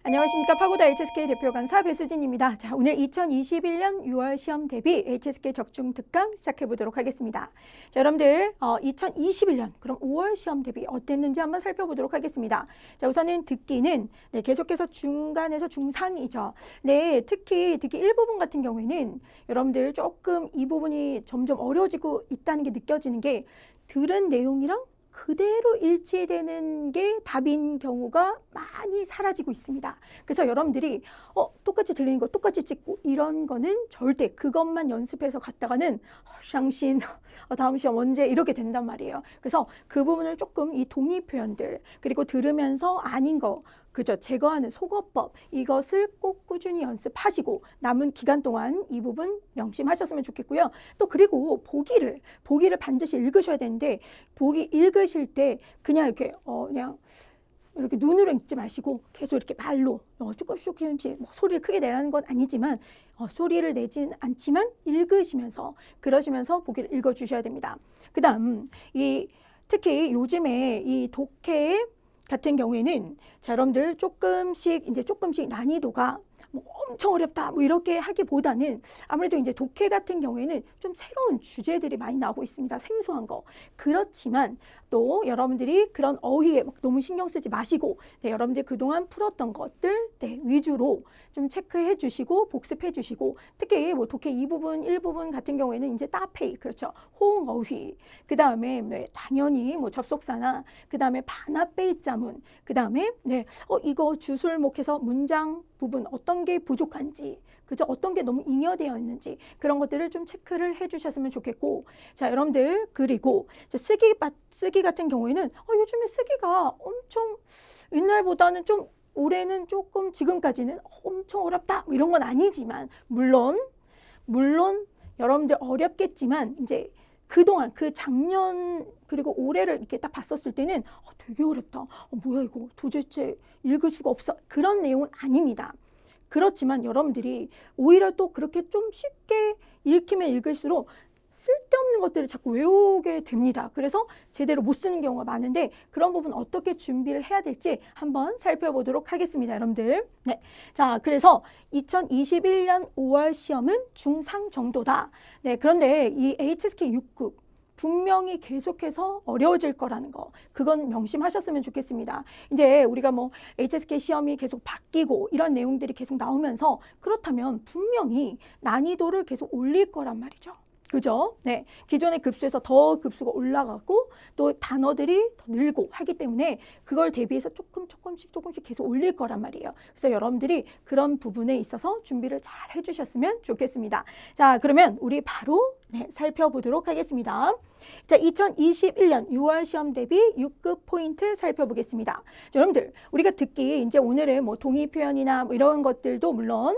안녕하십니까. 파고다 HSK 대표 강사 배수진입니다. 자, 오늘 2021년 6월 시험 대비 HSK 적중 특강 시작해 보도록 하겠습니다. 자, 여러분들 2021년 그럼 5월 시험 대비 어땠는지 한번 살펴보도록 하겠습니다. 자, 우선은 듣기는 계속해서 중간에서 중상이죠. 네, 특히 듣기 일부분 같은 경우에는 여러분들 조금 이 부분이 점점 어려워지고 있다는 게 느껴지는 게 들은 내용이랑 그대로 일치되는 게 답인 경우가 많이 사라지고 있습니다. 그래서 여러분들이 똑같이 들리는 거 똑같이 찍고 이런 거는 절대 그것만 연습해서 갔다가는 상신 다음 시험 언제 이렇게 된단 말이에요. 그래서 그 부분을 조금 이 동의 표현들 그리고 들으면서 아닌 거 그죠? 제거하는 속어법 이것을 꼭 꾸준히 연습하시고 남은 기간 동안 이 부분 명심하셨으면 좋겠고요. 또 그리고 보기를 반드시 읽으셔야 되는데 보기 읽으실 때 그냥 이렇게 그냥 이렇게 눈으로 읽지 마시고 계속 이렇게 말로 조금씩 뭐 소리를 크게 내라는 건 아니지만 소리를 내진 않지만 읽으시면서 그러시면서 보기를 읽어주셔야 됩니다. 그다음 특히 요즘에 이 독해 같은 경우에는 자, 여러분들 조금씩 난이도가 뭐 엄청 어렵다 뭐 이렇게 하기보다는 아무래도 이제 독해 같은 경우에는 좀 새로운 주제들이 많이 나오고 있습니다. 생소한 거. 그렇지만 또 여러분들이 그런 어휘에 막 너무 신경 쓰지 마시고 여러분들이 그동안 풀었던 것들 위주로 좀 체크해 주시고 복습해 주시고 특히 뭐 독해 2부분, 1부분 같은 경우에는 이제 따페이 그렇죠. 호응 어휘. 그다음에 당연히 뭐 접속사나 그다음에 반합베이 자문. 그다음에 이거 주술목해서 문장 부분 어떤 게 부족한지 그죠? 어떤 게 너무 잉여되어 있는지 그런 것들을 좀 체크를 해 주셨으면 좋겠고 자 여러분들 그리고 쓰기 같은 경우에는 요즘에 쓰기가 엄청 옛날보다는 좀 올해는 조금 지금까지는 엄청 어렵다 뭐 이런 건 아니지만 물론 여러분들 어렵겠지만 이제 그동안 그 작년 그리고 올해를 이렇게 딱 봤었을 때는 되게 어렵다. 뭐야 이거 도대체 읽을 수가 없어. 그런 내용은 아닙니다. 그렇지만 여러분들이 오히려 또 그렇게 좀 쉽게 읽히면 읽을수록 쓸데없는 것들을 자꾸 외우게 됩니다. 그래서 제대로 못 쓰는 경우가 많은데 그런 부분 어떻게 준비를 해야 될지 한번 살펴보도록 하겠습니다. 여러분들. 네. 자, 그래서 2021년 5월 시험은 중상 정도다. 네, 그런데 이 HSK 6급 분명히 계속해서 어려워질 거라는 거 그건 명심하셨으면 좋겠습니다. 이제 우리가 뭐 HSK 시험이 계속 바뀌고 이런 내용들이 계속 나오면서 그렇다면 분명히 난이도를 계속 올릴 거란 말이죠. 그죠? 네. 기존의 급수에서 더 급수가 올라가고 또 단어들이 더 늘고 하기 때문에 그걸 대비해서 조금씩 계속 올릴 거란 말이에요. 그래서 여러분들이 그런 부분에 있어서 준비를 잘 해주셨으면 좋겠습니다. 자, 그러면 우리 바로 살펴보도록 하겠습니다. 자, 2021년 6월 시험 대비 6급 포인트 살펴보겠습니다. 자, 여러분들, 우리가 듣기 이제 오늘은 뭐 동의 표현이나 뭐 이런 것들도 물론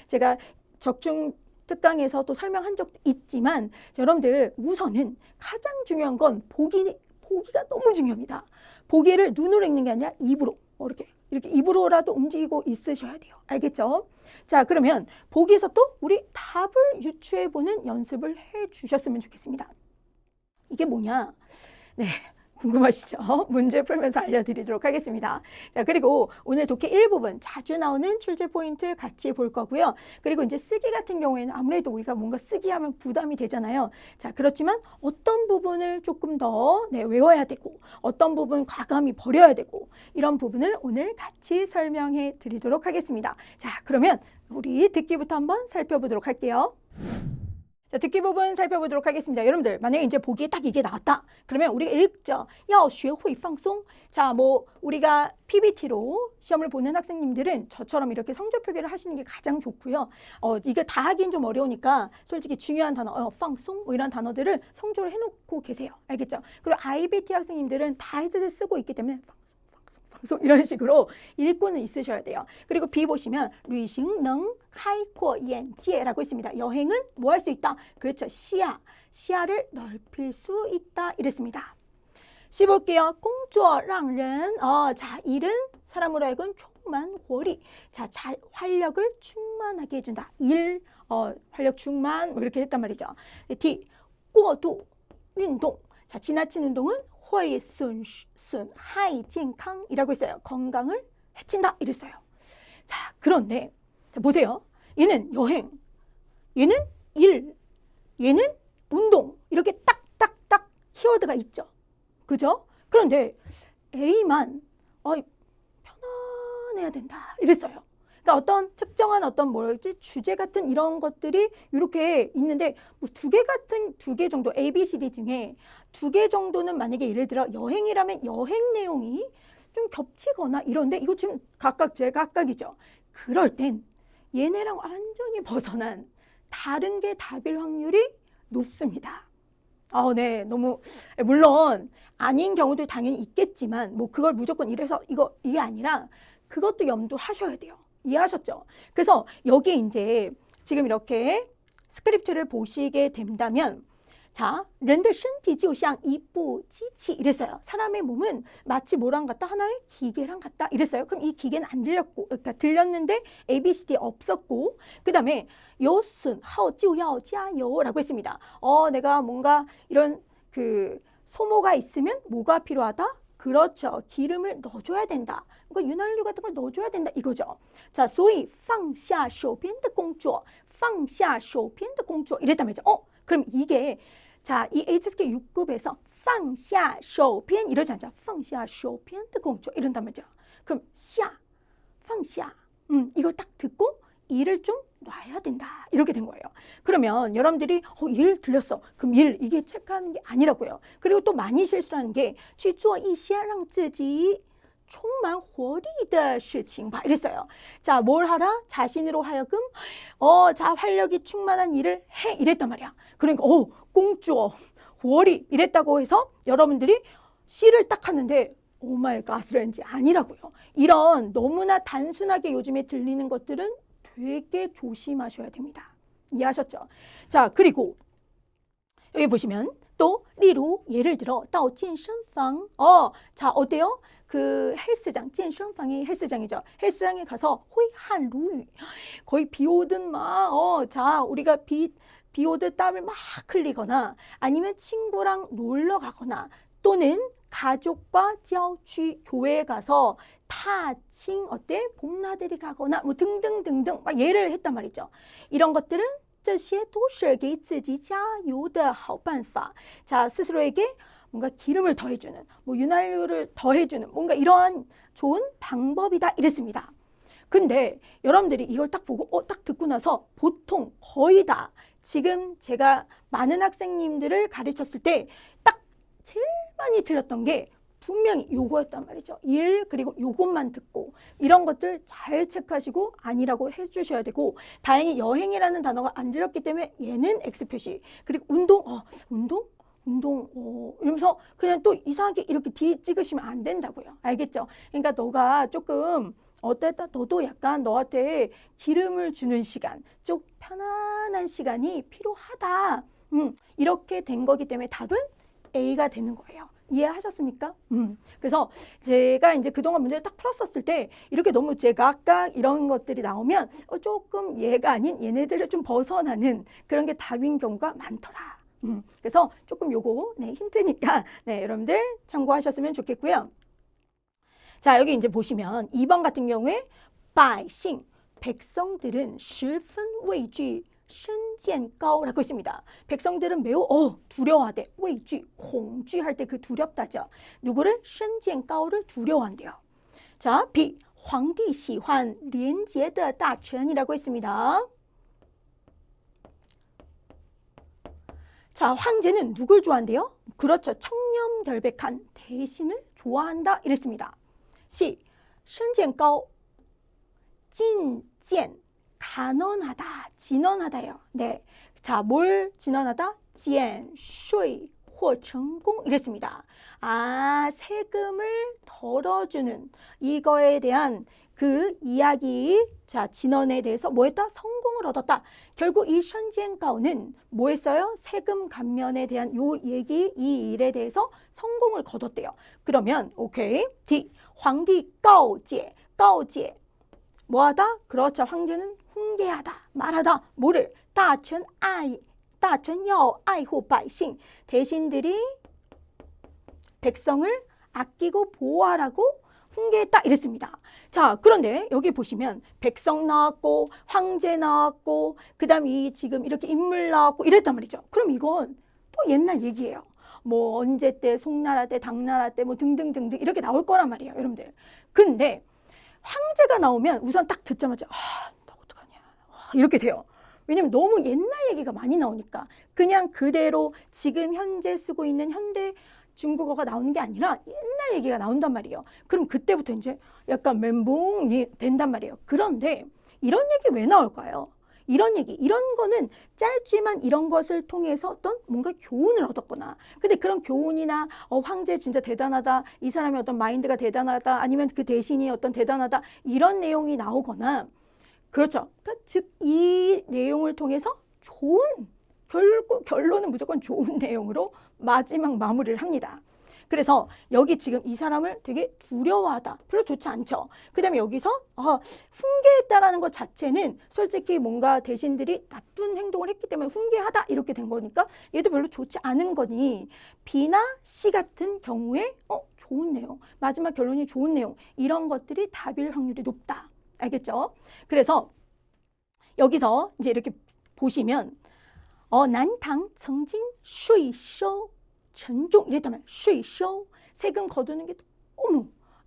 제가 적중 특강에서 또 설명한 적도 있지만 자, 여러분들 우선은 가장 중요한 건 보기가 너무 중요합니다. 보기를 눈으로 읽는 게 아니라 입으로 이렇게 입으로라도 움직이고 있으셔야 돼요. 알겠죠? 자, 그러면 보기에서 또 우리 답을 유추해 보는 연습을 해 주셨으면 좋겠습니다. 이게 뭐냐? 네. 궁금하시죠? 문제 풀면서 알려드리도록 하겠습니다. 자, 그리고 오늘 독해 1부분 자주 나오는 출제 포인트 같이 볼 거고요. 그리고 이제 쓰기 같은 경우에는 아무래도 우리가 뭔가 쓰기 하면 부담이 되잖아요. 자, 그렇지만 어떤 부분을 조금 더 외워야 되고 어떤 부분 과감히 버려야 되고 이런 부분을 오늘 같이 설명해 드리도록 하겠습니다. 자, 그러면 우리 듣기부터 한번 살펴보도록 할게요. 자, 듣기 부분 살펴보도록 하겠습니다. 여러분들, 만약에 이제 보기에 딱 이게 나왔다. 그러면 우리가 읽죠. 要学会放松. 자, 뭐 우리가 PPT로 시험을 보는 학생님들은 저처럼 이렇게 성적 표기를 하시는 게 가장 좋고요. 이거 다 하긴 좀 어려우니까 솔직히 중요한 단어, 放松 뭐 이런 단어들을 성조를 해놓고 계세요. 알겠죠? 그리고 IBT 학생님들은 다 헤드셋 쓰고 있기 때문에 이런 식으로 읽고는 있으셔야 돼요. 그리고 B 보시면 旅行能开阔眼界라고 있습니다. 여행은 뭐 할 수 있다? 그렇죠. 시야를 넓힐 수 있다 이랬습니다. C 볼게요. 工作让人 자, 일은 사람으로 하여금 충만活力. 자, 활력을 충만하게 해준다. 활력 충만 뭐 이렇게 했단 말이죠. D 过度运动. 자, 지나친 운동은 会损害健康이라고 했어요. 건강을 해친다 이랬어요. 자, 그런데 자, 보세요. 얘는 여행, 얘는 일, 얘는 운동 이렇게 딱딱딱 키워드가 있죠. 그죠? 그런데 A만 편안해야 된다 이랬어요. 그러니까 어떤 특정한 어떤 뭐랄지 주제 같은 이런 것들이 이렇게 있는데 뭐 두 개 정도 A, B, C, D 중에 2개 정도는 만약에 예를 들어 여행이라면 여행 내용이 좀 겹치거나 이런데 이거 지금 각각 제각각이죠. 그럴 땐 얘네랑 완전히 벗어난 다른 게 답일 확률이 높습니다. 네, 너무 물론 아닌 경우도 당연히 있겠지만 뭐 그걸 무조건 이래서 이게 아니라 그것도 염두하셔야 돼요. 이해하셨죠? 그래서 여기 이제 지금 이렇게 스크립트를 보시게 된다면 자, 人的身体就像一部机器 이랬어요. 사람의 몸은 마치 뭐랑 같다? 하나의 기계랑 같다 이랬어요. 그럼 이 기계는 안 들렸고, 그러니까 들렸는데 A, B, C, D 없었고, 그 다음에 有损耗就要加油라고 했습니다. 내가 뭔가 이런 그 소모가 있으면 뭐가 필요하다? 그렇죠. 기름을 넣어줘야 된다. 그러니까 윤활유 같은 걸 넣어줘야 된다 이거죠. 자, 所以放下手边的工作放下手边的工作이랬단 말이죠. 그럼 이게 자, 이 HSK 6급에서 放下手边이러지 않죠. 放下手边的工作이런단 말이죠. 그럼 下放下이걸 딱 듣고 일을 좀 놔야 된다 이렇게 된 거예요. 그러면 여러분들이 일 들렸어. 그럼 일 이게 체크하는 게 아니라고요. 그리고 또 많이 실수하는 게 去做一些让自己充满活力的事情봐 이랬어요. 자, 뭘 하라? 자신으로 하여금 자, 활력이 충만한 일을 해 이랬단 말이야. 그러니까 공주어 월이 이랬다고 해서 여러분들이 C를 딱 하는데 오마이 갓이라는지 아니라고요. 이런 너무나 단순하게 요즘에 들리는 것들은 되게 조심하셔야 됩니다. 이해하셨죠? 자, 그리고 여기 보시면 또 리루 예를 들어 到健身房 자, 어때요? 그 헬스장, 健身房이 헬스장이죠. 헬스장에 가서 호이한 루유 거의 비 오듯 막 자, 우리가 비 오듯 땀을 막 흘리거나 아니면 친구랑 놀러 가거나 또는 가족과郊취 교회에 가서 타칭 어때? 봄나들이 가거나 뭐 등등등등 막 예를 했단 말이죠. 이런 것들은 这些都是给自己加油的好办法. 자, 스스로에게 뭔가 기름을 더해주는, 뭐 윤활유를 더해주는 뭔가 이러한 좋은 방법이다 이랬습니다. 근데 여러분들이 이걸 딱 보고 딱 듣고 나서 보통 거의 다 지금 제가 많은 학생님들을 가르쳤을 때 딱 제일 많이 틀렸던 게 분명히 요거였단 말이죠. 일 그리고 요것만 듣고 이런 것들 잘 체크하시고 아니라고 해주셔야 되고 다행히 여행이라는 단어가 안 들렸기 때문에 얘는 X 표시 그리고 운동 이러면서 그냥 또 이상하게 이렇게 D 찍으시면 안 된다고요. 알겠죠? 그러니까 너가 조금 어땠다 너도 약간 너한테 기름을 주는 시간 좀 편안한 시간이 필요하다. 이렇게 된 거기 때문에 답은 A가 되는 거예요. 이해하셨습니까? 그래서 제가 이제 그동안 문제를 딱 풀었었을 때 이렇게 너무 제각각 이런 것들이 나오면 조금 얘가 아닌 얘네들을 좀 벗어나는 그런 게 답인 경우가 많더라. 그래서 조금 요거 힌트니까 여러분들 참고하셨으면 좋겠고요. 자, 여기 이제 보시면 2번 같은 경우에 百姓 백성들은 十分畏惧身见高라고 했습니다. 백성들은 매우 두려워하대. 畏惧 공惧할 때 그 두렵다죠. 누구를? 身见高를 두려워한대요. 자, B 皇帝喜欢廉洁的大臣이라고 했습니다. 자, 황제는 누굴 좋아한대요? 그렇죠. 청렴결백한 대신을 좋아한다 이랬습니다. C 身见高 진见간언하다, 진언하다요. 네, 자, 뭘 진언하다? 减税或成功이랬습니다. 세금을 덜어주는 이거에 대한 그 이야기, 자, 진언에 대해서 뭐 했다? 성공을 얻었다. 결국 이 선젠가오는 뭐 했어요? 세금 감면에 대한 요 얘기, 이 일에 대해서 성공을 거뒀대요. 그러면 오케이. D. 황帝告诫, 告诫. 뭐하다? 그렇죠. 황제는 훈계하다, 말하다. 뭐를? 大臣要爱护百姓. 대신들이 백성을 아끼고 보호하라고 훈계했다 이랬습니다. 자, 그런데 여기 보시면 백성 나왔고 황제 나왔고 그다음 이 지금 이렇게 인물 나왔고 이랬단 말이죠. 그럼 이건 또 옛날 얘기예요. 뭐 언제 때 송나라 때 당나라 때 뭐 등등등등 이렇게 나올 거란 말이에요, 여러분들. 근데 황제가 나오면 우선 딱 듣자마자 나 어떡하냐 이렇게 돼요. 왜냐면 너무 옛날 얘기가 많이 나오니까 그냥 그대로 지금 현재 쓰고 있는 현대 중국어가 나오는 게 아니라 옛날 얘기가 나온단 말이에요. 그럼 그때부터 이제 약간 멘붕이 된단 말이에요. 그런데 이런 얘기 왜 나올까요? 이런 얘기, 이런 거는 짧지만 이런 것을 통해서 어떤 뭔가 교훈을 얻었거나, 근데 그런 교훈이나 황제 진짜 대단하다, 이 사람의 어떤 마인드가 대단하다, 아니면 그 대신이 어떤 대단하다, 이런 내용이 나오거나, 그렇죠. 그러니까 즉 이 내용을 통해서 좋은 결론은 무조건 좋은 내용으로 마지막 마무리를 합니다. 그래서 여기 지금 이 사람을 되게 두려워하다. 별로 좋지 않죠. 그 다음에 여기서 훈계했다라는 것 자체는 솔직히 뭔가 대신들이 나쁜 행동을 했기 때문에 훈계하다 이렇게 된 거니까 얘도 별로 좋지 않은 거니 B나 C 같은 경우에 좋은 내용, 마지막 결론이 좋은 내용 이런 것들이 답일 확률이 높다. 알겠죠? 그래서 여기서 이제 이렇게 보시면 난당曾经税收 沉重 이랬다면 税收 세금 거두는 게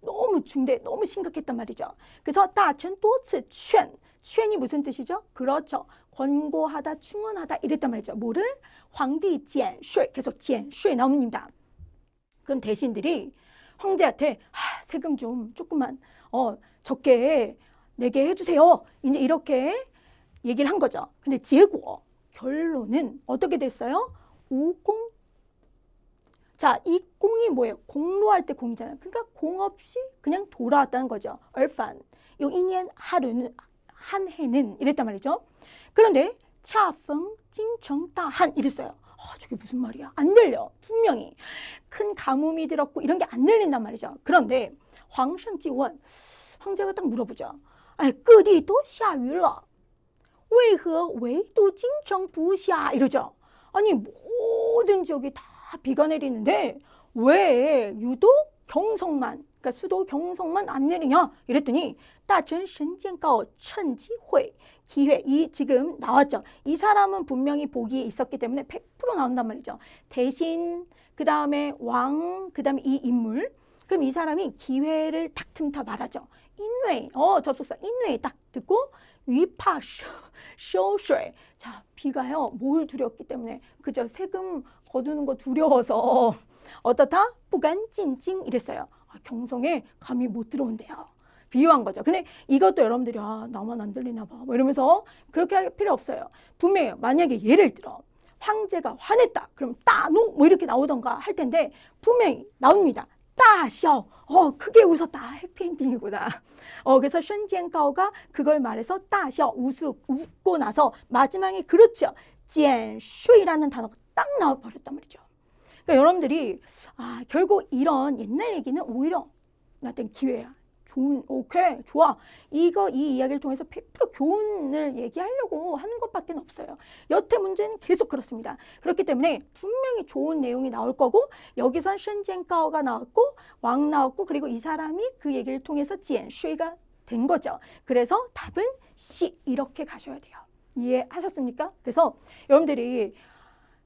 너무 중대, 너무 심각했단 말이죠. 그래서 大臣多次劝,劝이 무슨 뜻이죠? 그렇죠. 권고하다, 충원하다 이랬단 말이죠. 뭐를? 황帝减税, 계속 减税 나옵니다. 그럼 대신들이 황제한테 세금 좀 조금만 적게 내게 해주세요. 이제 이렇게 얘기를 한 거죠. 근데 결론은 어떻게 됐어요? 우공. 자, 이 공이 뭐예요? 공로할 때 공이잖아요. 그러니까 공 없이 그냥 돌아왔다는 거죠. 얼판. 요 2년 하루는, 한 해는 이랬단 말이죠. 그런데 차펑 징청다한 이랬어요. 저게 무슨 말이야? 안 들려. 분명히 큰 가뭄이 들었고 이런 게 안 들린단 말이죠. 그런데 황성지원 황제가 딱 물어보죠. 各地都下雨了为何唯独京城不下 이러죠. 아니 모든 지역이 다 비가 내리는데 왜 유독 경성만, 그러니까 수도 경성만 안 내리냐 이랬더니 大臣神监告趁机会 기회, 이 지금 나왔죠. 이 사람은 분명히 복이 있었기 때문에 100% 나온단 말이죠. 대신 그 다음에 왕, 그 다음에 이 인물. 그럼 이 사람이 기회를 탁 틈타 말하죠. 인웨이, 접속사 인웨이 딱 듣고 위파 쇼쇼. 자, 비가요. 뭘 두렵기 때문에 그저 세금 거두는 거 두려워서 어떻다? 부간찐찡 이랬어요. 경성에 감이 못 들어온대요. 비유한 거죠. 근데 이것도 여러분들이 나만 안 들리나 봐. 뭐 이러면서 그렇게 할 필요 없어요. 분명히 만약에 예를 들어 황제가 화냈다. 그럼 따누 뭐 이렇게 나오던가 할 텐데 분명히 나옵니다. 따셔. 크게 웃었다. 해피엔딩이구나. 그래서 신젠가오가 그걸 말해서 따셔. 웃고 나서 마지막에 그렇죠. 减税라는 단어가 딱 나와버렸단 말이죠. 그러니까 여러분들이 결국 이런 옛날 얘기는 오히려 나한테는 기회야. 오케이, 좋아. 이 이야기를 통해서 100% 교훈을 얘기하려고 하는 것밖에 없어요. 여태 문제는 계속 그렇습니다. 그렇기 때문에 분명히 좋은 내용이 나올 거고 여기선 신젠가오가 나왔고 왕 나왔고 그리고 이 사람이 그 얘기를 통해서 减税가 된 거죠. 그래서 답은 C 이렇게 가셔야 돼요. 이해하셨습니까? 그래서 여러분들이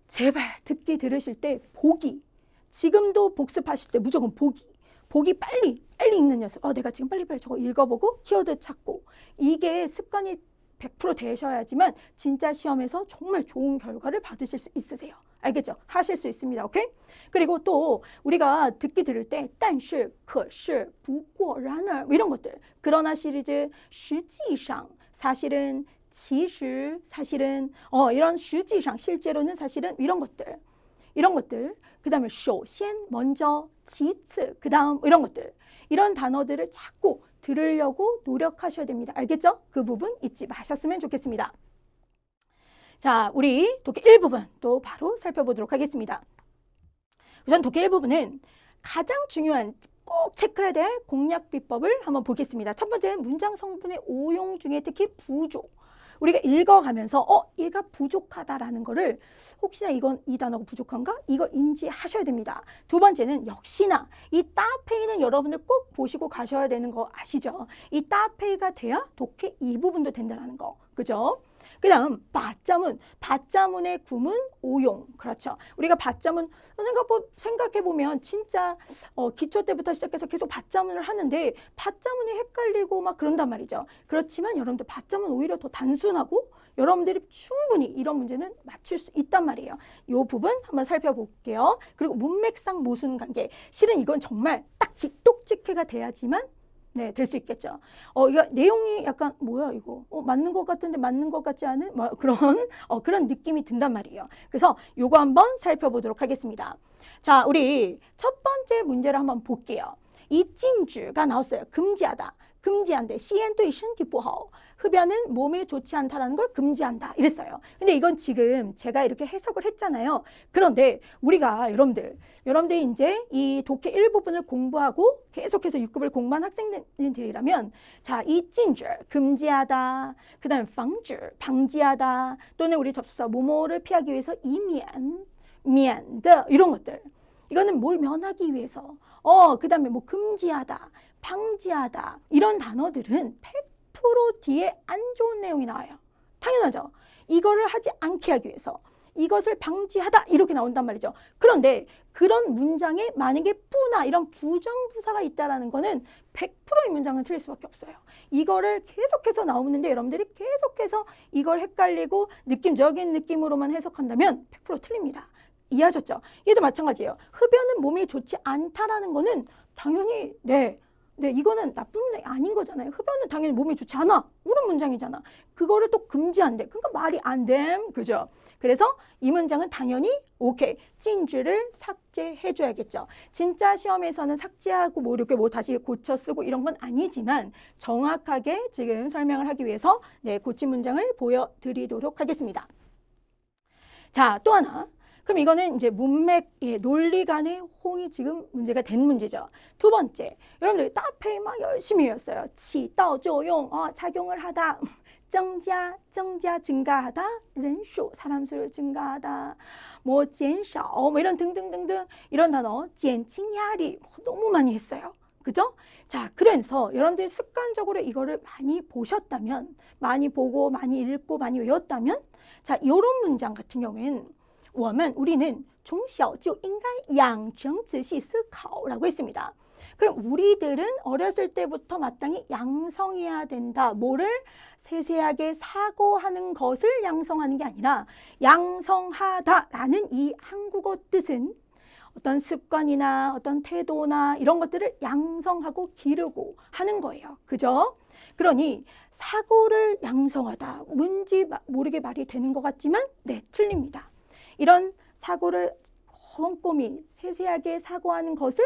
제발 듣기 들으실 때 보기, 지금도 복습하실 때 무조건 보기 빨리 읽는 연습. 내가 지금 빨리빨리 저거 읽어보고 키워드 찾고 이게 습관이 100% 되셔야지만 진짜 시험에서 정말 좋은 결과를 받으실 수 있으세요. 알겠죠? 하실 수 있습니다. 오케이? 그리고 또 우리가 듣기 들을 때 但是可是不过然而 이런 것들. 그러나 시리즈 实际上 사실은 其实 사실은 이런 实际上 실제로는 사실은 이런 것들. 그 다음에 首先 먼저 其次 그 다음 이런 것들. 이런 단어들을 자꾸 들으려고 노력하셔야 됩니다. 알겠죠? 그 부분 잊지 마셨으면 좋겠습니다. 자, 우리 독해 1부분 또 바로 살펴보도록 하겠습니다. 우선 독해 1부분은 가장 중요한 꼭 체크해야 될 공략 비법을 한번 보겠습니다. 첫 번째, 문장 성분의 오용 중에 특히 부조. 우리가 읽어가면서 얘가 부족하다라는 거를 혹시나 이 단어가 부족한가? 이걸 인지하셔야 됩니다. 두 번째는 역시나 이 따페이는 여러분들 꼭 보시고 가셔야 되는 거 아시죠? 이 따페이가 돼야 독해 이 부분도 된다는 거. 그죠? 그 다음 밭자문의 구문 오용. 그렇죠. 우리가 밭자문 생각해보면 진짜 기초 때부터 시작해서 계속 밭자문을 하는데 밭자문이 헷갈리고 막 그런단 말이죠. 그렇지만 여러분들 밭자문 오히려 더 단순하고 여러분들이 충분히 이런 문제는 맞출 수 있단 말이에요. 이 부분 한번 살펴볼게요. 그리고 문맥상 모순관계. 실은 이건 정말 딱 직독직해가 돼야지만 네, 될 수 있겠죠. 이거 내용이 약간 뭐야 이거? 맞는 것 같은데 맞는 것 같지 않은 뭐 그런 느낌이 든단 말이에요. 그래서 요거 한번 살펴보도록 하겠습니다. 자, 우리 첫 번째 문제를 한번 볼게요. 이 禁止가 나왔어요. 금지하다. 금지한대. 吸烟对身体不好. 흡연은 몸에 좋지 않다라는 걸 금지한다. 이랬어요. 근데 이건 지금 제가 이렇게 해석을 했잖아요. 그런데 우리가 여러분들이 이제 이 독해 일부분을 공부하고 계속해서 6급을 공부한 학생들이라면 자, 이 禁止 금지하다. 그다음에 防止 방지하다. 또는 우리 접속사 뭐뭐를 피하기 위해서免的 이런 것들. 이거는 뭘 면하기 위해서. 그다음에 뭐 금지하다. 방지하다 이런 단어들은 100% 뒤에 안 좋은 내용이 나와요. 당연하죠. 이거를 하지 않게 하기 위해서 이것을 방지하다 이렇게 나온단 말이죠. 그런데 그런 문장에 만약에 뿌나 이런 부정부사가 있다라는 거는 100%의 문장은 틀릴 수밖에 없어요. 이거를 계속해서 나오는데 여러분들이 계속해서 이걸 헷갈리고 느낌적인 느낌으로만 해석한다면 100% 틀립니다. 이해하셨죠? 얘도 마찬가지예요. 흡연은 몸에 좋지 않다라는 거는 당연히 네, 이거는 나쁜 문장이 아닌 거잖아요. 흡연은 당연히 몸에 좋지 않아. 옳은 문장이잖아. 그거를 또 금지한대. 그러니까 말이 안 됨. 그죠? 그래서 이 문장은 당연히 오케이. 禁止를 삭제해 줘야겠죠. 진짜 시험에서는 삭제하고 뭐 이렇게 뭐 다시 고쳐 쓰고 이런 건 아니지만 정확하게 지금 설명을 하기 위해서 네, 고친 문장을 보여드리도록 하겠습니다. 자, 또 하나. 그럼 이거는 이제 문맥, 논리 간의 홍이 지금 문제가 된 문제죠. 두 번째, 여러분들 따페이 막 열심히 외웠어요. 起到作用, 작용을 하다. 增加 증가하다. 人数 사람 수를 증가하다. 뭐 减少 뭐 이런 등등등등 이런 단어 减轻压力 너무 많이 했어요. 그죠? 자, 그래서 여러분들이 습관적으로 이거를 많이 보셨다면, 많이 보고 많이 읽고 많이 외웠다면, 자, 이런 문장 같은 경우에는 우리는 从小就应该养成仔细思考라고 했습니다. 그럼 우리들은 어렸을 때부터 마땅히 양성해야 된다. 뭐를? 세세하게 사고하는 것을 양성하는 게 아니라 양성하다라는 이 한국어 뜻은 어떤 습관이나 어떤 태도나 이런 것들을 양성하고 기르고 하는 거예요. 그죠? 그러니 사고를 양성하다. 뭔지 모르게 말이 되는 것 같지만 네, 틀립니다. 이런 사고를 꼼꼼히 세세하게 사고하는 것의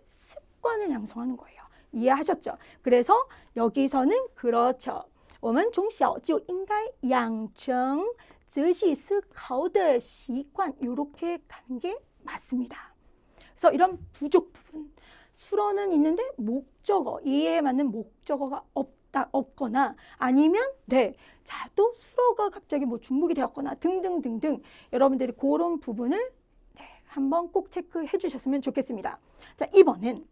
습관을 양성하는 거예요. 이해하셨죠? 그래서 여기서는 그렇죠. 我们从小就应该养成仔细思考的习惯 이렇게 가는 게 맞습니다. 그래서 이런 부족 부분 수로는 있는데 목적어 이해에 맞는 목적어가 없거나 아니면 네, 자, 또 수로가 갑자기 뭐 중복이 되었거나 등등등등 여러분들이 그런 부분을 네, 한번 꼭 체크해 주셨으면 좋겠습니다. 자, 2번은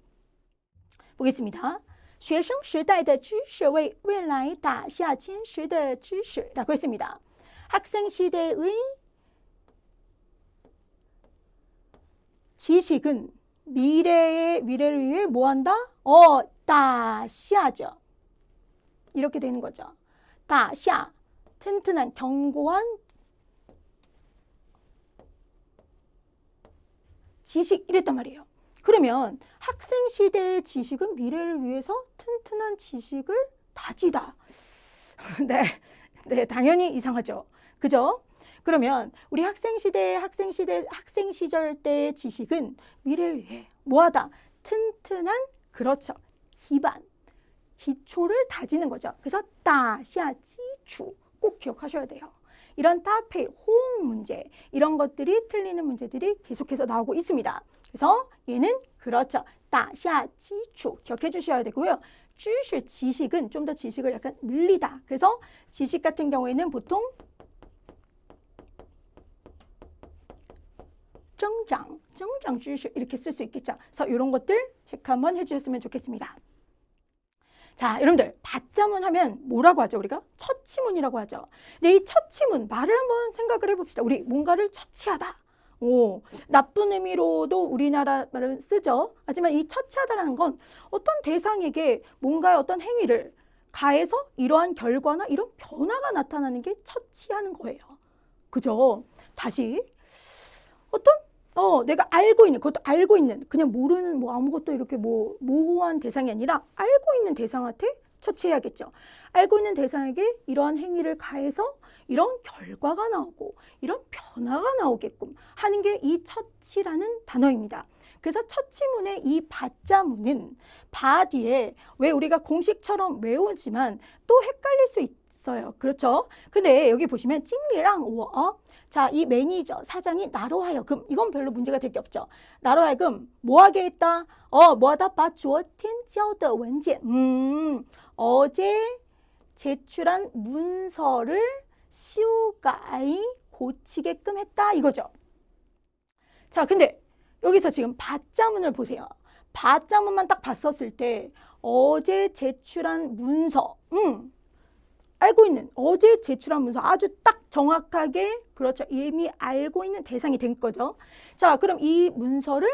보겠습니다. 学生时代的知识为未来打下坚实的知识라고 했습니다. 학생 시대의 지식은 미래를 위해 뭐 한다? 다시하죠. 이렇게 되는 거죠. 다시아, 튼튼한, 견고한 지식 이랬단 말이에요. 그러면 학생 시대의 지식은 미래를 위해서 튼튼한 지식을 다지다. 네, 당연히 이상하죠. 그죠? 그러면 우리 학생 시절 때의 지식은 미래를 위해 뭐하다? 튼튼한, 그렇죠. 기초를 다지는 거죠. 그래서 다시아 기초 꼭 기억하셔야 돼요. 이런 따페이, 호응 문제 이런 것들이 틀리는 문제들이 계속해서 나오고 있습니다. 그래서 얘는 그렇죠. 다시아 기초 기억해 주셔야 되고요. 知识 지식은 좀 더 지식을 약간 늘리다. 그래서 지식 같은 경우에는 보통增长 知识 이렇게 쓸 수 있겠죠. 그래서 이런 것들 체크 한번 해주셨으면 좋겠습니다. 자, 여러분들 받자문 하면 뭐라고 하죠? 우리가 처치문이라고 하죠. 근데 이 처치문 말을 한번 생각을 해봅시다. 우리 뭔가를 처치하다. 나쁜 의미로도 우리나라 말을 쓰죠. 하지만 이 처치하다라는 건 어떤 대상에게 뭔가의 어떤 행위를 가해서 이러한 결과나 이런 변화가 나타나는 게 처치하는 거예요. 그죠? 다시 어떤 내가 알고 있는, 그것도 알고 있는, 그냥 모르는 뭐 아무것도 이렇게 뭐 모호한 대상이 아니라 알고 있는 대상한테 처치해야겠죠. 알고 있는 대상에게 이러한 행위를 가해서 이런 결과가 나오고 이런 변화가 나오게끔 하는 게 이 처치라는 단어입니다. 그래서 처치문의 이 받자문은 바 뒤에 왜 우리가 공식처럼 외우지만 또 헷갈릴 수 있어요. 그렇죠? 근데 여기 보시면 찡리랑 워 자, 이 매니저, 사장이 나로 하여금, 이건 별로 문제가 될 게 없죠. 나로 하여금 뭐 하게 했다? 뭐하다? 把昨天交的文件 어제 제출한 문서를 시우가이 고치게끔 했다 이거죠. 자, 근데 여기서 지금 받자문을 보세요. 받자문만 딱 봤었을 때 어제 제출한 문서 알고 있는 어제 제출한 문서 아주 딱 정확하게 그렇죠. 이미 알고 있는 대상이 된 거죠. 자, 그럼 이 문서를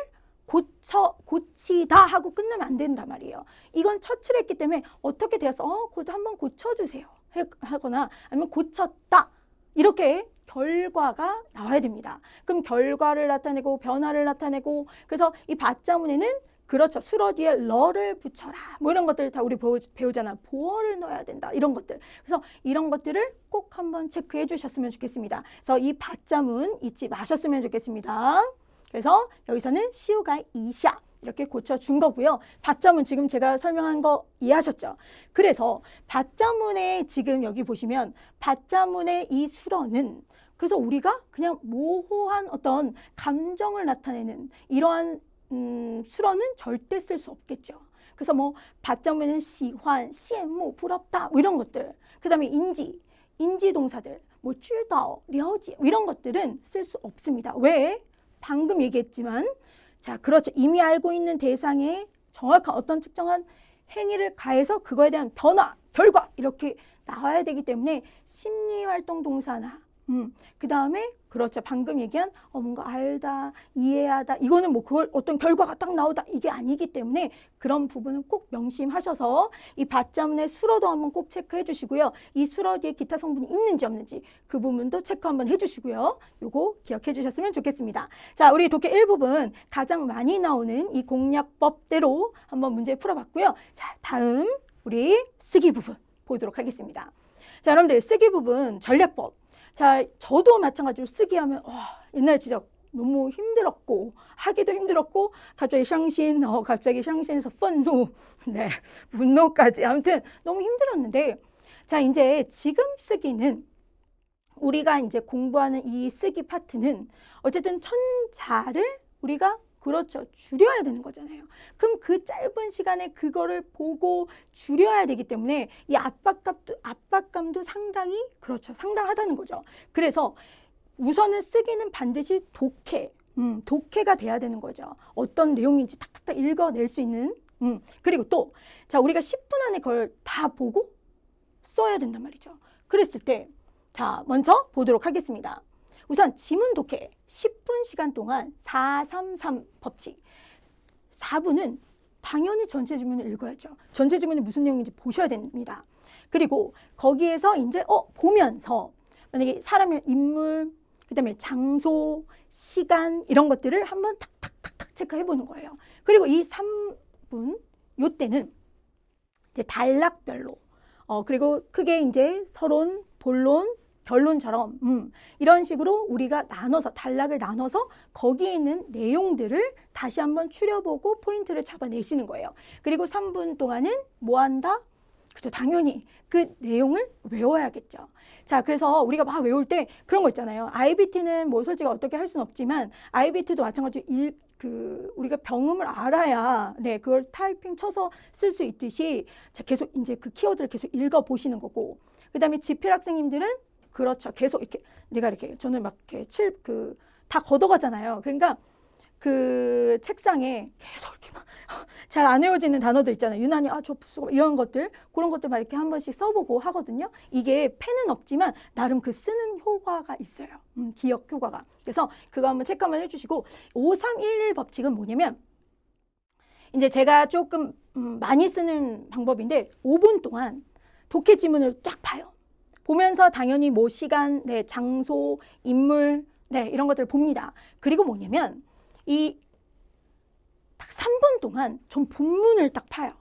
고치다 하고 끝나면 안 된단 말이에요. 이건 처치를 했기 때문에 어떻게 되어서 한번 고쳐주세요 하거나 아니면 고쳤다 이렇게 결과가 나와야 됩니다. 그럼 결과를 나타내고 변화를 나타내고 그래서 이 받자문에는 그렇죠. 수어 뒤에 러를 붙여라. 뭐 이런 것들 다 우리 배우잖아. 보어를 넣어야 된다. 이런 것들. 그래서 이런 것들을 꼭 한번 체크해 주셨으면 좋겠습니다. 그래서 이 받자문 잊지 마셨으면 좋겠습니다. 그래서 여기서는 시우가 이샤 이렇게 고쳐준 거고요. 받자문 지금 제가 설명한 거 이해하셨죠? 그래서 받자문에 지금 여기 보시면 받자문의 이 수어는 그래서 우리가 그냥 모호한 어떤 감정을 나타내는 이러한 수어는 절대 쓸 수 없겠죠. 그래서 뭐 받자문에는 시환, 시엠무, 부럽다 뭐 이런 것들 그 다음에 인지 동사들 뭐 쯔다오, 려지 이런 것들은 쓸 수 없습니다. 왜? 방금 얘기했지만 자 그렇죠. 이미 알고 있는 대상에 정확한 어떤 특정한 행위를 가해서 그거에 대한 변화, 결과 이렇게 나와야 되기 때문에 심리활동 동사나 그 다음에 그렇죠. 방금 얘기한 뭔가 알다, 이해하다 이거는 뭐 그걸 어떤 결과가 딱 나오다 이게 아니기 때문에 그런 부분은 꼭 명심하셔서 이 받자문의 수어도 한번 꼭 체크해 주시고요. 이 수어 뒤에 기타 성분이 있는지 없는지 그 부분도 체크 한번 해 주시고요. 요거 기억해 주셨으면 좋겠습니다. 자, 우리 독해 1부분 가장 많이 나오는 이 공략법대로 한번 문제 풀어봤고요. 자, 다음 우리 쓰기 부분 보도록 하겠습니다. 자, 여러분들 쓰기 부분 전략법 자, 저도 마찬가지로 쓰기 하면 옛날 진짜 너무 힘들었고 하기도 힘들었고 갑자기 샹신에서 펀누 네, 분노까지 아무튼 너무 힘들었는데 자, 이제 지금 쓰기는 우리가 이제 공부하는 이 쓰기 파트는 어쨌든 천자를 우리가 그렇죠. 줄여야 되는 거잖아요. 그럼 그 짧은 시간에 그거를 보고 줄여야 되기 때문에 이 압박감도 상당히 그렇죠. 상당하다는 거죠. 그래서 우선은 쓰기는 반드시 독해가 돼야 되는 거죠. 어떤 내용인지 탁탁탁 읽어낼 수 있는 그리고 또 자 우리가 10분 안에 그걸 다 보고 써야 된단 말이죠. 그랬을 때 자 먼저 보도록 하겠습니다. 우선 지문 독해 10분 시간 동안 433 법칙 4분은 당연히 전체 지문을 읽어야죠. 전체 지문이 무슨 내용인지 보셔야 됩니다. 그리고 거기에서 이제 보면서 만약에 사람의 인물 그다음에 장소, 시간 이런 것들을 한번 탁탁탁탁 체크해 보는 거예요. 그리고 이 3분 요때는 이제 단락별로 그리고 크게 이제 서론, 본론 결론처럼 이런 식으로 우리가 나눠서 단락을 나눠서 거기에 있는 내용들을 다시 한번 추려보고 포인트를 잡아내시는 거예요. 그리고 3분 동안은 뭐 한다? 그죠? 당연히 그 내용을 외워야겠죠. 자, 그래서 우리가 막 외울 때 그런 거 있잖아요. IBT는 뭐 솔직히 어떻게 할 수는 없지만 IBT도 마찬가지로 우리가 병음을 알아야 네, 그걸 타이핑 쳐서 쓸 수 있듯이 자, 계속 이제 그 키워드를 계속 읽어 보시는 거고. 그다음에 지필 학생님들은 그렇죠. 계속 이렇게 내가 이렇게 저는 막 이렇게 다 걷어가잖아요. 그러니까 그 책상에 계속 이렇게 막 잘 안 외워지는 단어들 있잖아요. 유난히 저 부수고 이런 것들 그런 것들 막 이렇게 한 번씩 써보고 하거든요. 이게 펜은 없지만 나름 그 쓰는 효과가 있어요. 기억 효과가. 그래서 그거 한번 체크 한번 해주시고 5311 법칙은 뭐냐면 이제 제가 조금 많이 쓰는 방법인데 5분 동안 독해 지문을 쫙 봐요. 보면서 당연히 뭐 시간, 네, 장소, 인물, 네, 이런 것들을 봅니다. 그리고 뭐냐면 이 딱 3분 동안 전 본문을 딱 파요.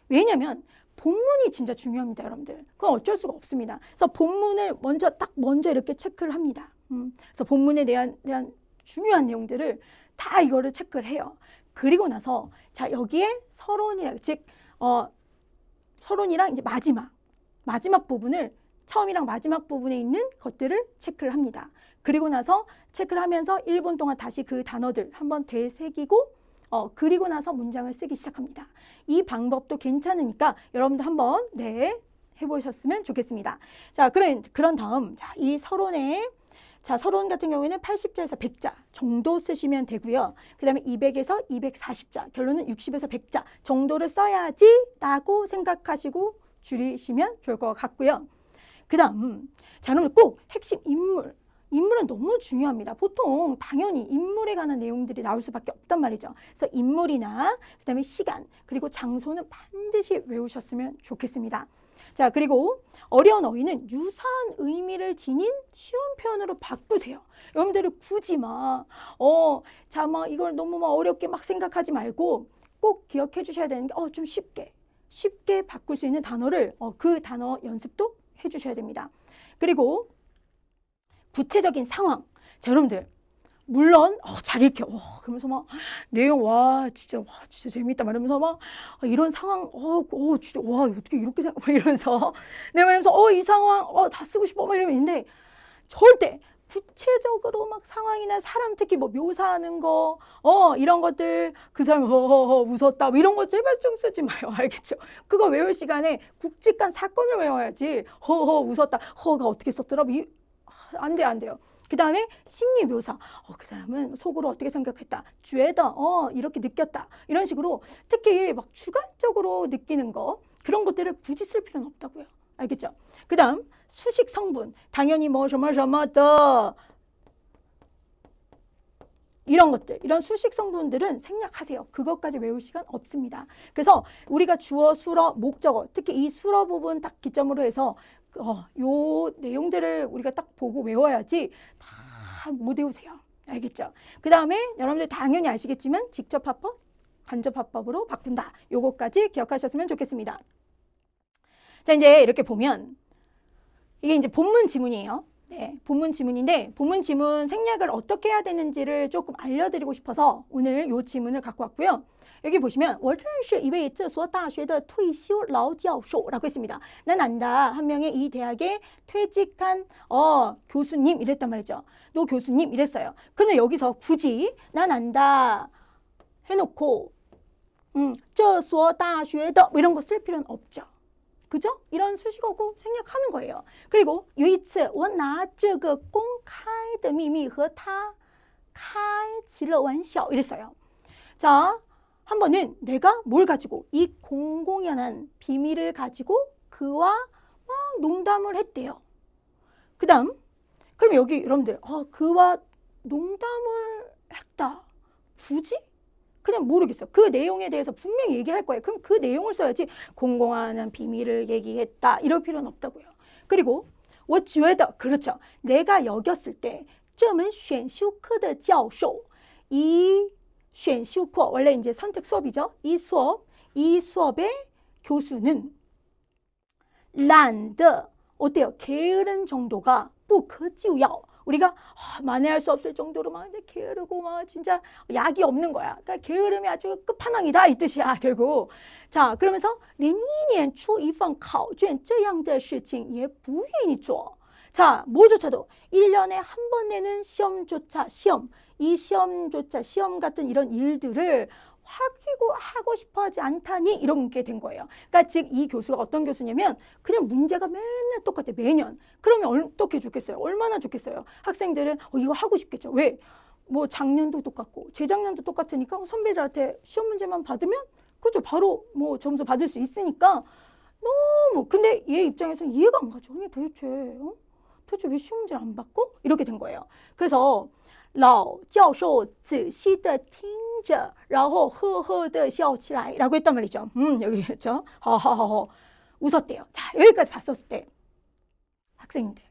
왜냐면 본문이 진짜 중요합니다, 여러분들. 그건 어쩔 수가 없습니다. 그래서 본문을 먼저 이렇게 체크를 합니다. 그래서 본문에 대한 중요한 내용들을 다 이거를 체크를 해요. 그리고 나서 자 여기에 서론이랑 이제 마지막 부분을 처음이랑 마지막 부분에 있는 것들을 체크를 합니다. 그리고 나서 체크를 하면서 1분 동안 다시 그 단어들 한번 되새기고 그리고 나서 문장을 쓰기 시작합니다. 이 방법도 괜찮으니까 여러분도 한번 네 해보셨으면 좋겠습니다. 자, 그런 다음 이 서론 같은 경우에는 80자에서 100자 정도 쓰시면 되고요. 그 다음에 200에서 240자, 결론은 60에서 100자 정도를 써야지라고 생각하시고 줄이시면 좋을 것 같고요. 그 다음, 자, 여러분 꼭 핵심 인물은 너무 중요합니다. 보통 당연히 인물에 관한 내용들이 나올 수밖에 없단 말이죠. 그래서 인물이나 그다음에 시간 그리고 장소는 반드시 외우셨으면 좋겠습니다. 자, 그리고 어려운 어휘는 유사한 의미를 지닌 쉬운 표현으로 바꾸세요. 여러분들이 굳이 막 이걸 너무 막 어렵게 막 생각하지 말고 꼭 기억해 주셔야 되는 게 좀 쉽게 바꿀 수 있는 단어를 그 단어 연습도 해 주셔야 됩니다. 그리고 구체적인 상황. 자, 여러분들 물론 잘 읽혀. 그러면서 막 내용 진짜 재밌다 말하면서 막 이런 상황 진짜 어떻게 이렇게 생각 막 이러면서 내가 말하면서 이 상황 다 쓰고 싶어 막 이러면 있는데 절대 구체적으로 막 상황이나 사람 특히 뭐 묘사하는 거 이런 것들 그 사람 웃었다 뭐 이런 거 제발 좀 쓰지 마요. 알겠죠? 그거 외울 시간에 굵직한 사건을 외워야지 웃었다 가 어떻게 썼더라 안 돼요. 그 다음에 심리 묘사. 그 사람은 속으로 어떻게 생각했다. 죄다. 이렇게 느꼈다. 이런 식으로 특히 막 주관적으로 느끼는 거 그런 것들을 굳이 쓸 필요는 없다고요. 알겠죠? 그 다음 수식 성분. 당연히 뭐 더 이런 것들, 이런 수식 성분들은 생략하세요. 그것까지 외울 시간 없습니다. 그래서 우리가 주어, 수어, 목적어, 특히 이 수어 부분 딱 기점으로 해서 요 내용들을 우리가 딱 보고 외워야지 다 못 외우세요. 알겠죠? 그 다음에 여러분들 당연히 아시겠지만 직접 합법, 간접 합법으로 바꾼다. 요거까지 기억하셨으면 좋겠습니다. 자, 이제 이렇게 보면 이게 이제 본문 지문이에요. 네, 본문 지문인데 본문 지문 생략을 어떻게 해야 되는지를 조금 알려드리고 싶어서 오늘 요 지문을 갖고 왔고요. 여기 보시면 我认识一位这所大学的退休老教授라고 했습니다. 난 안다. 한 명의 이 대학의 퇴직한 교수님 이랬단 말이죠. 노 교수님 이랬어요. 그런데 여기서 굳이 난 안다 해놓고 这所大学的뭐 이런 거 쓸 필요는 없죠. 그죠? 이런 수식어고 생략하는 거예요. 그리고 有一次我拿这个公开的秘密和他开起了玩笑 이랬어요. 자, 한 번은 내가 뭘 가지고 이 공공연한 비밀을 가지고 그와 막 농담을 했대요. 그 다음 그럼 여기 여러분들 그와 농담을 했다. 굳이? 그냥 모르겠어요. 그 내용에 대해서 분명히 얘기할 거예요. 그럼 그 내용을 써야지 공공연한 비밀을 얘기했다. 이럴 필요는 없다고요. 그리고 我觉得 그렇죠. 내가 여겼을 때 这门选修课的教授 이选修课 원래 이제 선택 수업이죠. 이 수업의 교수는 懒的 어때요? 게으른 정도가 不可救药 우리가 만회할 수 없을 정도로 막 게으르고 막 진짜 약이 없는 거야. 그러니까 게으름이 아주 끝판왕이다 이 뜻이야 결국. 자 그러면서 02年出一份考卷这样的事情也不愿意做. 자 뭐조차도 1년에 한 번 내는 시험조차 이 시험 같은 이런 일들을 하고 싶어 하지 않다니 이런 게 된 거예요. 그러니까 즉 이 교수가 어떤 교수냐면 그냥 문제가 맨날 똑같아 매년. 그러면 어떻게 좋겠어요? 얼마나 좋겠어요? 학생들은 이거 하고 싶겠죠. 왜? 뭐 작년도 똑같고 재작년도 똑같으니까 선배들한테 시험 문제만 받으면 그죠 바로 뭐 점수 받을 수 있으니까 너무 근데 얘 입장에서는 이해가 안 가죠. 아니 도대체 왜 시험 문제를 안 받고? 이렇게 된 거예요. 그래서 老教授仔细地听着然后呵呵地笑起来 라고 했단 말이죠. 여기 했죠. 허허허허 웃었대요. 자 여기까지 봤었을 때 학생들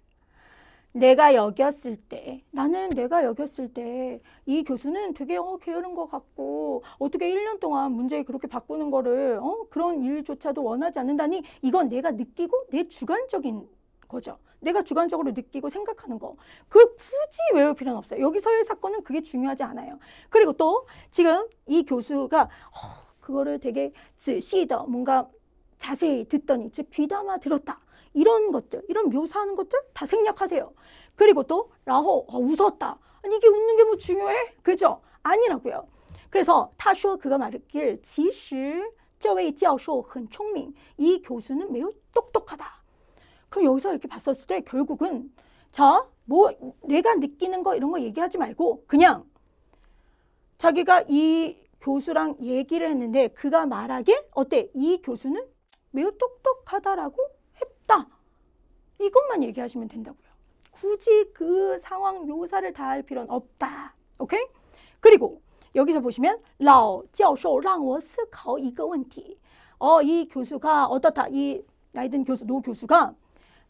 나는 내가 여겼을 때 이 교수는 되게 게으른 것 같고 어떻게 1년 동안 문제 그렇게 바꾸는 거를 그런 일조차도 원하지 않는다니 이건 내가 느끼고 내 주관적인 거죠. 내가 주관적으로 느끼고 생각하는 거. 그걸 굳이 외울 필요는 없어요. 여기서의 사건은 그게 중요하지 않아요. 그리고 또 지금 이 교수가 그거를 되게 仔细的 뭔가 자세히 듣더니 즉 귀담아 들었다. 이런 것들, 이런 묘사하는 것들 다 생략하세요. 그리고 또 라호 웃었다. 아니 이게 웃는 게 뭐 중요해? 그죠? 아니라고요. 그래서 他说 그가 말했길 其实这位教授很聪明. 이 교수는 매우 똑똑하다. 그럼 여기서 이렇게 봤었을 때 결국은 뭐 내가 느끼는 거 이런 거 얘기하지 말고 그냥 자기가 이 교수랑 얘기를 했는데 그가 말하길 어때? 이 교수는 매우 똑똑하다라고 했다. 이것만 얘기하시면 된다고요. 굳이 그 상황 묘사를 다 할 필요는 없다. 오케이? 그리고 여기서 보시면 老教授让我思考一个问题. 이 교수가 어떻다? 이 나이 든 교수, 노 교수가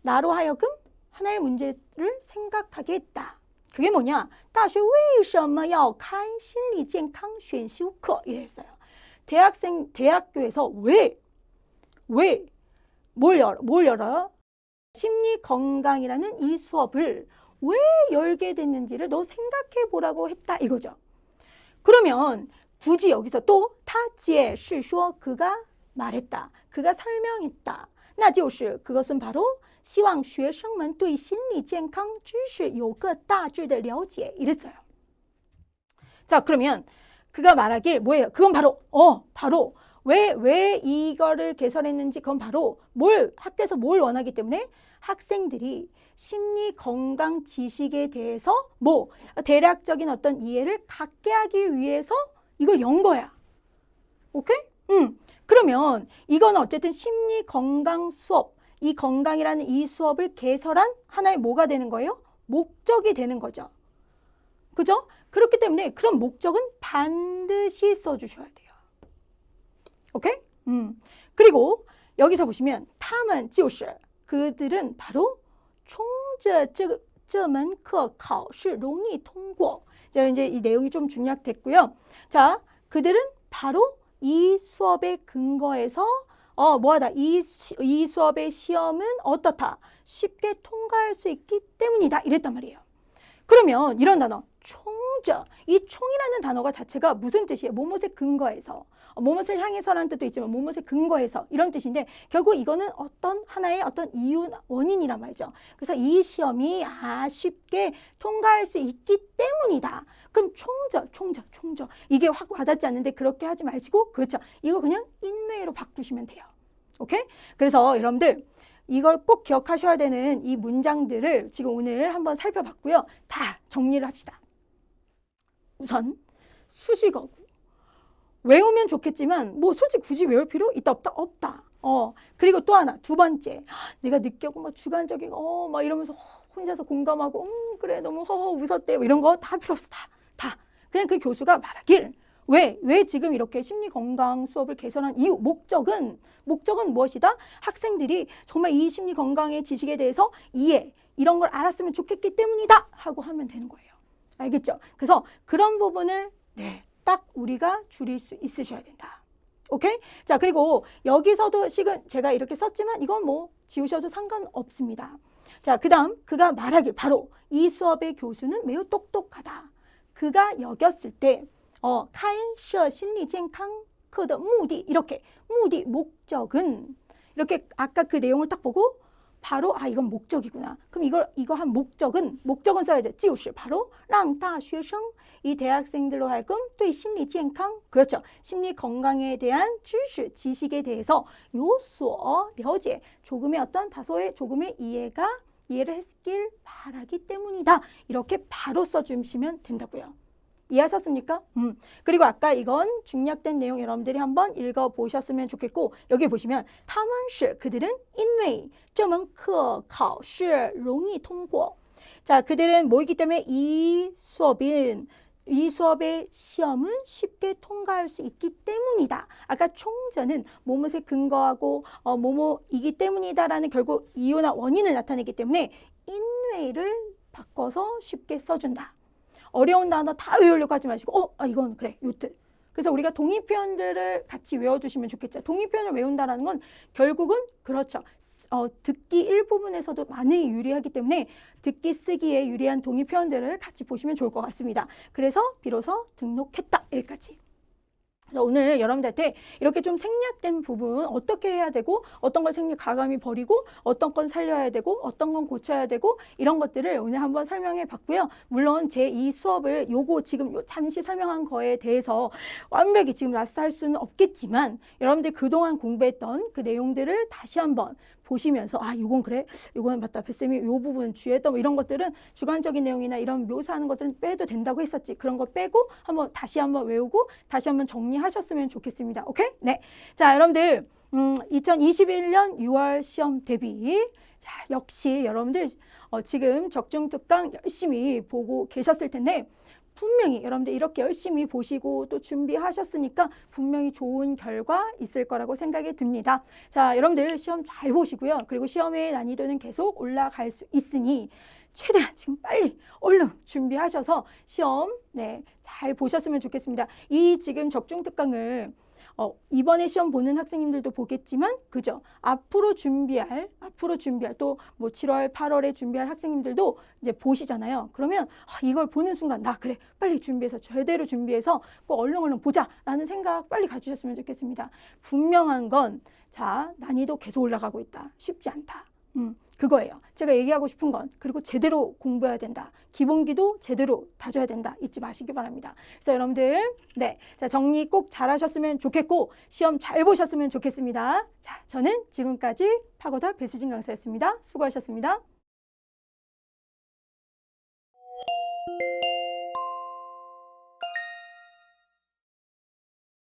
나로 하여금 하나의 문제를 생각하게 했다. 그게 뭐냐? 大学为什么要开心理健康选修课? 이랬어요. 대학교에서 뭘 열어요? 심리 건강이라는 이 수업을 왜 열게 됐는지를 너 생각해 보라고 했다 이거죠. 그러면 굳이 여기서 또 他解释说 그가 말했다. 그가 설명했다. 那就是그것은 바로 希望学生们对心理健康知识有个大致的了解 이랬어요. 자 그러면 그가 말하길 뭐예요? 그건 바로 왜 이거를 개설했는지 그건 바로 학교에서 뭘 원하기 때문에 학생들이 심리 건강 지식에 대해서 대략적인 어떤 이해를 갖게 하기 위해서 이걸 연 거야. 오케이? 그러면 이건 어쨌든 심리 건강 수업 이 건강이라는 이 수업을 개설한 하나의 뭐가 되는 거예요? 목적이 되는 거죠. 그죠? 그렇기 때문에 그런 목적은 반드시 써주셔야 돼요. 오케이? 그리고 여기서 보시면 他们就是 그들은 바로 冲着这门课考试容易通过. 자, 이제 이 내용이 좀 중략됐고요. 자, 그들은 바로 이 수업에 근거해서 뭐하다. 이 수업의 시험은 어떻다. 쉽게 통과할 수 있기 때문이다. 이랬단 말이에요. 그러면 이런 단어 총저 이 총이라는 단어가 자체가 무슨 뜻이에요? 뭐뭇에 근거해서 뭐뭇을 향해서라는 뜻도 있지만 뭐뭇에 근거해서 이런 뜻인데 결국 이거는 어떤 하나의 어떤 이유 원인이란 말이죠. 그래서 이 시험이 쉽게 통과할 수 있기 때문이다. 그럼 총저 이게 확 와닿지 않는데 그렇게 하지 마시고 그렇죠. 이거 그냥 인외로 바꾸시면 돼요. 오케이? 그래서 여러분들 이걸 꼭 기억하셔야 되는 이 문장들을 지금 오늘 한번 살펴봤고요. 다 정리를 합시다. 우선 수식어구. 외우면 좋겠지만 뭐 솔직히 굳이 외울 필요 있다 없다. 그리고 또 하나 두 번째 내가 느끼고 막 주관적인 막 이러면서 혼자서 공감하고 그래 너무 웃었대 뭐 이런 거 다 필요 없어. 다 그냥 그 교수가 말하길 왜 지금 이렇게 심리건강 수업을 개설한 이유 목적은 무엇이다? 학생들이 정말 이 심리건강의 지식에 대해서 이런 걸 알았으면 좋겠기 때문이다 하고 하면 되는 거예요. 알겠죠? 그래서 그런 부분을 딱 우리가 줄일 수 있으셔야 된다. 오케이? 자, 그리고 여기서도 식은 제가 이렇게 썼지만 이건 뭐 지우셔도 상관없습니다. 자, 그다음 그가 말하길 바로 이 수업의 교수는 매우 똑똑하다. 그가 여겼을 때开设 心理健康课的 目的 이렇게目的 목적은 이렇게 아까 그 내용을 딱 보고 바로 이건 목적이구나. 그럼 이거 한 목적은 써야죠. 就是 바로 让大学生 이 대학생들로 하여금 对心理健康 그렇죠. 심리 건강에 대한 지식에 대해서 요소 了解 조금의 이해를 했길 바라기 때문이다. 이렇게 바로 써주시면 된다고요. 이해하셨습니까? 그리고 아까 이건 중략된 내용 여러분들이 한번 읽어보셨으면 좋겠고 여기 보시면 他们是 그들은 因为这门课考试容易通过 자, 그들은 뭐이기 때문에 이 수업의 시험은 쉽게 통과할 수 있기 때문이다. 아까 총전은 뭐뭇에 근거하고 뭐뭐이기 때문이다라는 결국 이유나 원인을 나타내기 때문에 인외를 바꿔서 쉽게 써준다. 어려운 단어 다 외우려고 하지 마시고 이건 그래 요트. 그래서 우리가 동의 표현들을 같이 외워주시면 좋겠죠. 동의 표현을 외운다는 건 결국은 그렇죠. 듣기 일부분에서도 많이 유리하기 때문에 듣기 쓰기에 유리한 동의 표현들을 같이 보시면 좋을 것 같습니다. 그래서 비로소 등록했다. 여기까지. 그래서 오늘 여러분들한테 이렇게 좀 생략된 부분 어떻게 해야 되고 어떤 걸 가감히 버리고 어떤 건 살려야 되고 어떤 건 고쳐야 되고 이런 것들을 오늘 한번 설명해 봤고요. 물론 제 이 수업을 지금 잠시 설명한 거에 대해서 완벽히 지금 할 수는 없겠지만 여러분들 그동안 공부했던 그 내용들을 다시 한번 보시면서 이건 그래? 이건 맞다. 뱃쌤이 이 부분 주의했던 이런 것들은 주관적인 내용이나 이런 묘사하는 것들은 빼도 된다고 했었지. 그런 거 빼고 다시 한번 외우고 다시 한번 정리하셨으면 좋겠습니다. 오케이? 네. 자, 여러분들 2021년 6월 시험 대비 자, 역시 여러분들 지금 적중특강 열심히 보고 계셨을 텐데 분명히 여러분들 이렇게 열심히 보시고 또 준비하셨으니까 분명히 좋은 결과 있을 거라고 생각이 듭니다. 자, 여러분들 시험 잘 보시고요. 그리고 시험의 난이도는 계속 올라갈 수 있으니 최대한 지금 빨리 얼른 준비하셔서 시험 잘 보셨으면 좋겠습니다. 이 지금 적중특강을 이번에 시험 보는 학생님들도 보겠지만 그죠? 앞으로 준비할 또 뭐 7월, 8월에 준비할 학생님들도 이제 보시잖아요. 그러면 이걸 보는 순간 그래 빨리 준비해서 제대로 준비해서 꼭 얼른 보자라는 생각 빨리 가지셨으면 좋겠습니다. 분명한 건 난이도 계속 올라가고 있다. 쉽지 않다. 그거예요. 제가 얘기하고 싶은 건 그리고 제대로 공부해야 된다. 기본기도 제대로 다져야 된다. 잊지 마시기 바랍니다. 그래서 여러분들 자, 정리 꼭 잘하셨으면 좋겠고 시험 잘 보셨으면 좋겠습니다. 자, 저는 지금까지 파고다 배수진 강사였습니다. 수고하셨습니다.